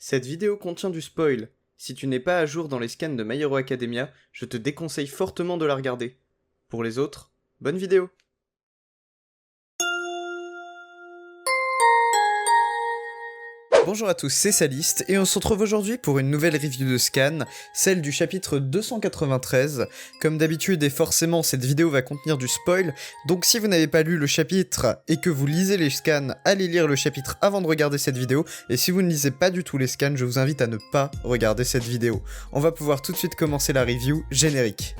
Cette vidéo contient du spoil. Si tu n'es pas à jour dans les scans de My Hero Academia, je te déconseille fortement de la regarder. Pour les autres, bonne vidéo. Bonjour à tous, c'est Saliste, et on se retrouve aujourd'hui pour une nouvelle review de scan, celle du chapitre 293. Comme d'habitude, et forcément, cette vidéo va contenir du spoil, donc si vous n'avez pas lu le chapitre et que vous lisez les scans, allez lire le chapitre avant de regarder cette vidéo, et si vous ne lisez pas du tout les scans, je vous invite à ne pas regarder cette vidéo. On va pouvoir tout de suite commencer la review générique.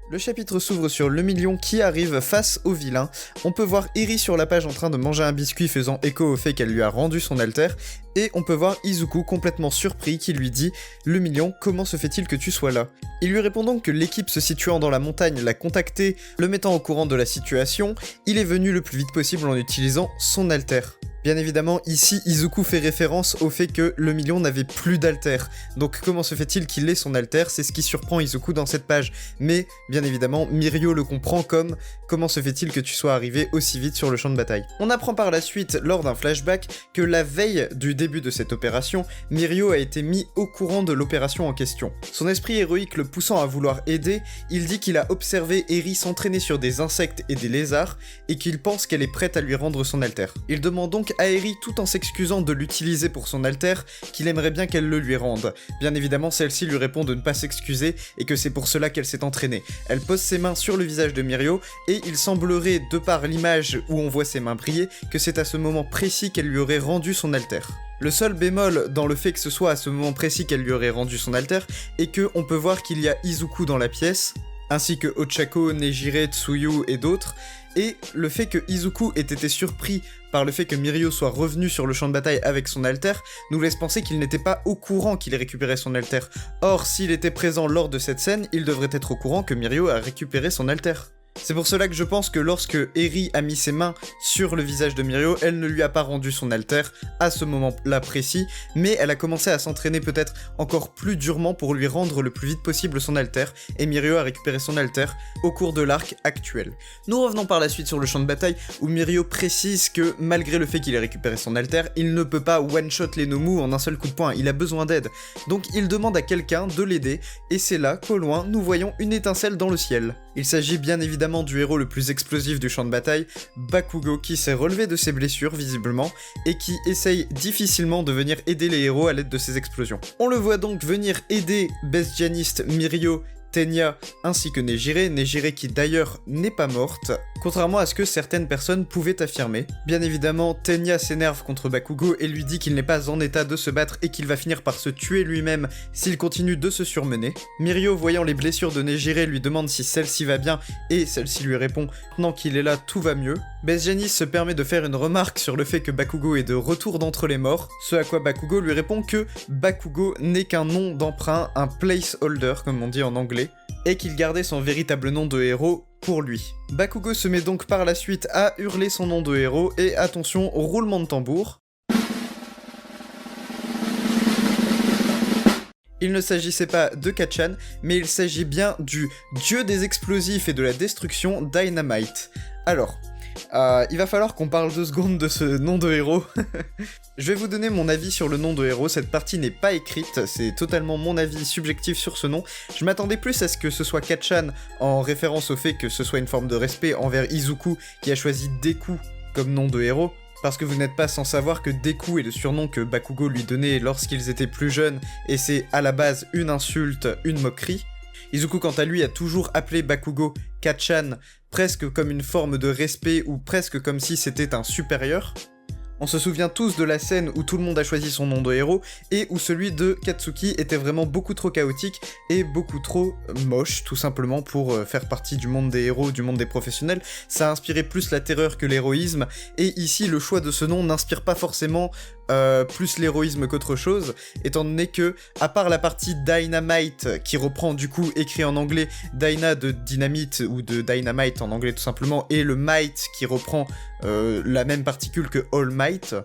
Le chapitre s'ouvre sur le million qui arrive face au vilain. On peut voir Eri sur la page en train de manger un biscuit faisant écho au fait qu'elle lui a rendu son alter, et on peut voir Izuku complètement surpris qui lui dit « Le million, comment se fait-il que tu sois là ?» Il lui répond donc que l'équipe se situant dans la montagne l'a contacté, le mettant au courant de la situation, il est venu le plus vite possible en utilisant son alter. Bien évidemment, ici, Izuku fait référence au fait que le million n'avait plus d'alter. Donc comment se fait-il qu'il ait son alter? C'est ce qui surprend Izuku dans cette page. Mais, bien évidemment, Mirio le comprend comme « Comment se fait-il que tu sois arrivé aussi vite sur le champ de bataille ?» On apprend par la suite, lors d'un flashback, que la veille du début de cette opération, Mirio a été mis au courant de l'opération en question. Son esprit héroïque le poussant à vouloir aider, il dit qu'il a observé Eri s'entraîner sur des insectes et des lézards, et qu'il pense qu'elle est prête à lui rendre son alter. Il demande donc à Eri, tout en s'excusant de l'utiliser pour son alter, qu'il aimerait bien qu'elle le lui rende. Bien évidemment, celle-ci lui répond de ne pas s'excuser et que c'est pour cela qu'elle s'est entraînée. Elle pose ses mains sur le visage de Mirio et il semblerait, de par l'image où on voit ses mains briller, que c'est à ce moment précis qu'elle lui aurait rendu son alter. Le seul bémol dans le fait que ce soit à ce moment précis qu'elle lui aurait rendu son alter est que on peut voir qu'il y a Izuku dans la pièce, ainsi que Ochako, Nejire, Tsuyu et d'autres, et le fait que Izuku ait été surpris par le fait que Mirio soit revenu sur le champ de bataille avec son alter nous laisse penser qu'il n'était pas au courant qu'il récupérait son alter. Or, s'il était présent lors de cette scène, il devrait être au courant que Mirio a récupéré son alter. C'est pour cela que je pense que lorsque Eri a mis ses mains sur le visage de Mirio, elle ne lui a pas rendu son alter à ce moment-là précis, mais elle a commencé à s'entraîner peut-être encore plus durement pour lui rendre le plus vite possible son alter, et Mirio a récupéré son alter au cours de l'arc actuel. Nous revenons par la suite sur le champ de bataille, où Mirio précise que malgré le fait qu'il ait récupéré son alter, il ne peut pas one-shot les Nomu en un seul coup de poing, il a besoin d'aide. Donc il demande à quelqu'un de l'aider, et c'est là qu'au loin, nous voyons une étincelle dans le ciel. Il s'agit bien évidemment du héros le plus explosif du champ de bataille, Bakugo, qui s'est relevé de ses blessures visiblement et qui essaye difficilement de venir aider les héros à l'aide de ses explosions. On le voit donc venir aider Besdianiste, Mirio, Tenya ainsi que Nejire qui d'ailleurs n'est pas morte, contrairement à ce que certaines personnes pouvaient affirmer. Bien évidemment, Tenya s'énerve contre Bakugo et lui dit qu'il n'est pas en état de se battre et qu'il va finir par se tuer lui-même s'il continue de se surmener. Mirio, voyant les blessures de Nejire, lui demande si celle-ci va bien et celle-ci lui répond « Maintenant qu'il est là, tout va mieux ». Besdianis se permet de faire une remarque sur le fait que Bakugo est de retour d'entre les morts, ce à quoi Bakugo lui répond que Bakugo n'est qu'un nom d'emprunt, un placeholder comme on dit en anglais, et qu'il gardait son véritable nom de héros pour lui. Bakugo se met donc par la suite à hurler son nom de héros et attention au roulement de tambour. Il ne s'agissait pas de Kacchan, mais il s'agit bien du dieu des explosifs et de la destruction, Dynamite. Alors, il va falloir qu'on parle 2 secondes de ce nom de héros. Je vais vous donner mon avis sur le nom de héros, cette partie n'est pas écrite, c'est totalement mon avis subjectif sur ce nom. Je m'attendais plus à ce que ce soit Kacchan, en référence au fait que ce soit une forme de respect envers Izuku, qui a choisi Deku comme nom de héros. Parce que vous n'êtes pas sans savoir que Deku est le surnom que Bakugo lui donnait lorsqu'ils étaient plus jeunes, et c'est à la base une insulte, une moquerie. Izuku quant à lui a toujours appelé Bakugo Kacchan, presque comme une forme de respect ou presque comme si c'était un supérieur. On se souvient tous de la scène où tout le monde a choisi son nom de héros et où celui de Katsuki était vraiment beaucoup trop chaotique et beaucoup trop moche, tout simplement pour faire partie du monde des héros, du monde des professionnels. Ça a inspiré plus la terreur que l'héroïsme et ici le choix de ce nom n'inspire pas forcément plus l'héroïsme qu'autre chose, étant donné que, à part la partie Dynamite, qui reprend du coup écrit en anglais Dyna de dynamite ou de Dynamite en anglais tout simplement, et le Might qui reprend la même particule que All Might,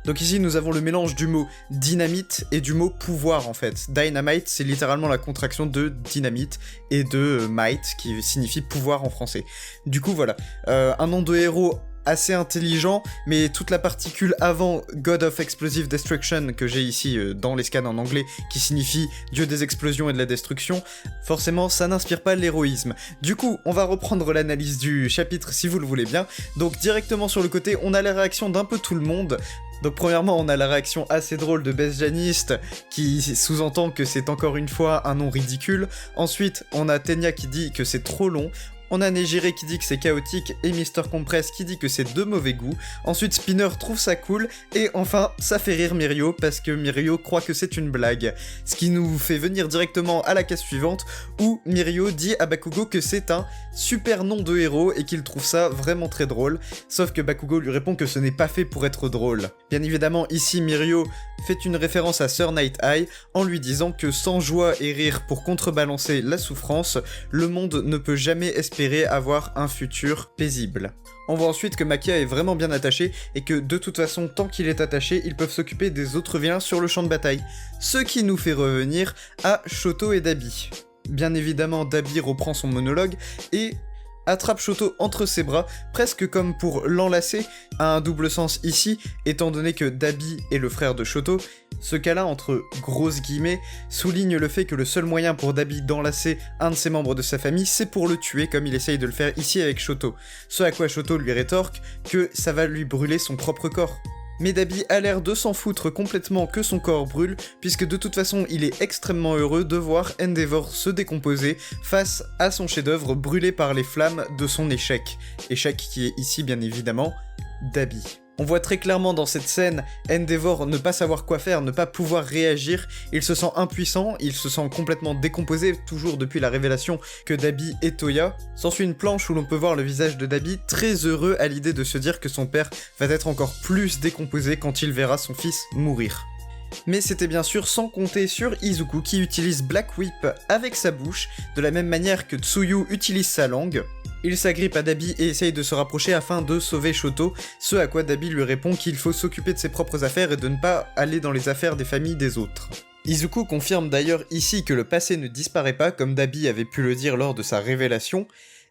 Donc ici nous avons le mélange du mot dynamite et du mot pouvoir en fait. Dynamite c'est littéralement la contraction de dynamite et de might qui signifie pouvoir en français. Du coup voilà, un nom de héros assez intelligent, mais toute la particule avant God of Explosive Destruction que j'ai ici dans les scans en anglais, qui signifie Dieu des explosions et de la destruction, forcément ça n'inspire pas l'héroïsme. Du coup, on va reprendre l'analyse du chapitre si vous le voulez bien. Donc directement sur le côté, on a les réactions d'un peu tout le monde. Donc premièrement, on a la réaction assez drôle de Besjanist qui sous-entend que c'est encore une fois un nom ridicule. Ensuite, on a Tenya qui dit que c'est trop long. On a Nejire qui dit que c'est chaotique et Mister Compress qui dit que c'est de mauvais goût. Ensuite Spinner trouve ça cool et enfin ça fait rire Mirio parce que Mirio croit que c'est une blague. Ce qui nous fait venir directement à la case suivante où Mirio dit à Bakugo que c'est un super nom de héros et qu'il trouve ça vraiment très drôle. Sauf que Bakugo lui répond que ce n'est pas fait pour être drôle. Bien évidemment ici Mirio fait une référence à Sir Night Eye en lui disant que sans joie et rire pour contrebalancer la souffrance, le monde ne peut jamais espérer avoir un futur paisible. On voit ensuite que Maquia est vraiment bien attaché et que de toute façon tant qu'il est attaché, ils peuvent s'occuper des autres vilains sur le champ de bataille. Ce qui nous fait revenir à Shoto et Dabi. Bien évidemment Dabi reprend son monologue et attrape Shoto entre ses bras, presque comme pour l'enlacer, à un double sens ici, étant donné que Dabi est le frère de Shoto. Ce cas-là, entre grosses guillemets, souligne le fait que le seul moyen pour Dabi d'enlacer un de ses membres de sa famille, c'est pour le tuer, comme il essaye de le faire ici avec Shoto. Ce à quoi Shoto lui rétorque que ça va lui brûler son propre corps. Mais Dabi a l'air de s'en foutre complètement que son corps brûle, puisque de toute façon il est extrêmement heureux de voir Endeavor se décomposer face à son chef-d'œuvre brûlé par les flammes de son échec. Échec qui est ici bien évidemment Dabi. On voit très clairement dans cette scène Endeavor ne pas savoir quoi faire, ne pas pouvoir réagir, il se sent impuissant, il se sent complètement décomposé, toujours depuis la révélation que Dabi est Toya. S'ensuit une planche où l'on peut voir le visage de Dabi très heureux à l'idée de se dire que son père va être encore plus décomposé quand il verra son fils mourir. Mais c'était bien sûr sans compter sur Izuku qui utilise Black Whip avec sa bouche, de la même manière que Tsuyu utilise sa langue. Il s'agrippe à Dabi et essaye de se rapprocher afin de sauver Shoto, ce à quoi Dabi lui répond qu'il faut s'occuper de ses propres affaires et de ne pas aller dans les affaires des familles des autres. Izuku confirme d'ailleurs ici que le passé ne disparaît pas comme Dabi avait pu le dire lors de sa révélation,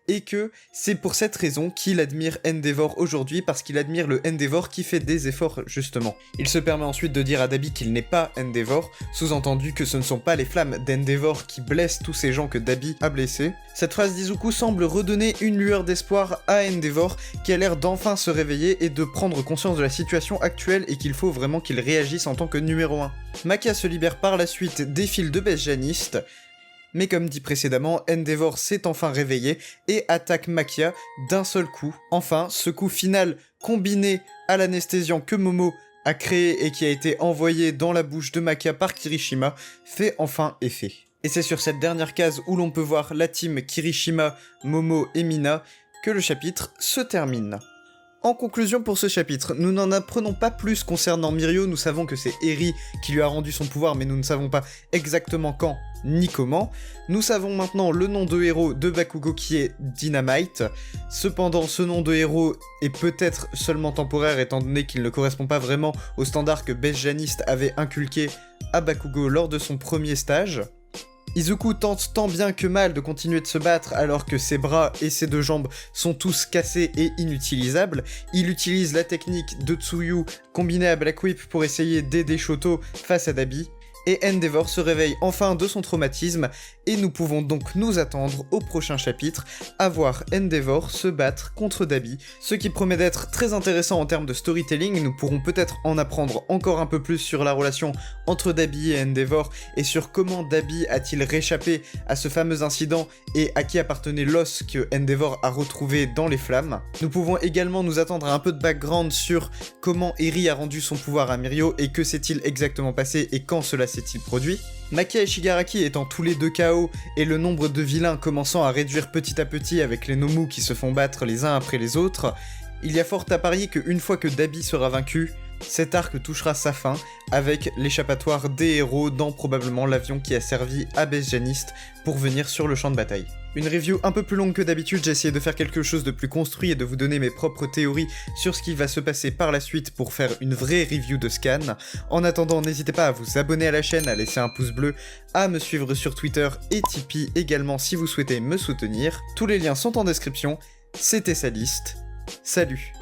et que c'est pour cette raison qu'il admire Endeavor aujourd'hui, parce qu'il admire le Endeavor qui fait des efforts justement. Il se permet ensuite de dire à Dabi qu'il n'est pas Endeavor, sous-entendu que ce ne sont pas les flammes d'Endeavor qui blessent tous ces gens que Dabi a blessés. Cette phrase d'Izuku semble redonner une lueur d'espoir à Endeavor, qui a l'air d'enfin se réveiller et de prendre conscience de la situation actuelle et qu'il faut vraiment qu'il réagisse en tant que numéro 1. Maquia se libère par la suite des fils de Besjanist, mais comme dit précédemment, Endeavor s'est enfin réveillé et attaque Maquia d'un seul coup. Enfin, ce coup final combiné à l'anesthésiant que Momo a créé et qui a été envoyé dans la bouche de Maquia par Kirishima fait enfin effet. Et c'est sur cette dernière case où l'on peut voir la team Kirishima, Momo et Mina que le chapitre se termine. En conclusion pour ce chapitre, nous n'en apprenons pas plus concernant Mirio, nous savons que c'est Eri qui lui a rendu son pouvoir, mais nous ne savons pas exactement quand ni comment. Nous savons maintenant le nom de héros de Bakugo qui est Dynamite. Cependant, ce nom de héros est peut-être seulement temporaire étant donné qu'il ne correspond pas vraiment au standard que Besjanist avait inculqué à Bakugo lors de son premier stage. Izuku tente tant bien que mal de continuer de se battre alors que ses bras et ses deux jambes sont tous cassés et inutilisables. Il utilise la technique de Tsuyu combinée à Black Whip pour essayer d'aider Shoto face à Dabi. Et Endeavor se réveille enfin de son traumatisme, et nous pouvons donc nous attendre au prochain chapitre à voir Endeavor se battre contre Dabi, ce qui promet d'être très intéressant en termes de storytelling. Nous pourrons peut-être en apprendre encore un peu plus sur la relation entre Dabi et Endeavor, et sur comment Dabi a-t-il réchappé à ce fameux incident et à qui appartenait l'os que Endeavor a retrouvé dans les flammes. Nous pouvons également nous attendre à un peu de background sur comment Eri a rendu son pouvoir à Mirio et que s'est-il exactement passé et quand cela s'est-il produit. Maquia et Shigaraki étant tous les deux KO et le nombre de vilains commençant à réduire petit à petit avec les Nomu qui se font battre les uns après les autres, il y a fort à parier qu'une fois que Dabi sera vaincu, Cet arc touchera sa fin avec l'échappatoire des héros dans probablement l'avion qui a servi à Besjanist pour venir sur le champ de bataille. Une review un peu plus longue que d'habitude, j'ai essayé de faire quelque chose de plus construit et de vous donner mes propres théories sur ce qui va se passer par la suite pour faire une vraie review de Scan. En attendant, n'hésitez pas à vous abonner à la chaîne, à laisser un pouce bleu, à me suivre sur Twitter et Tipeee également si vous souhaitez me soutenir. Tous les liens sont en description. C'était Sadist. Salut!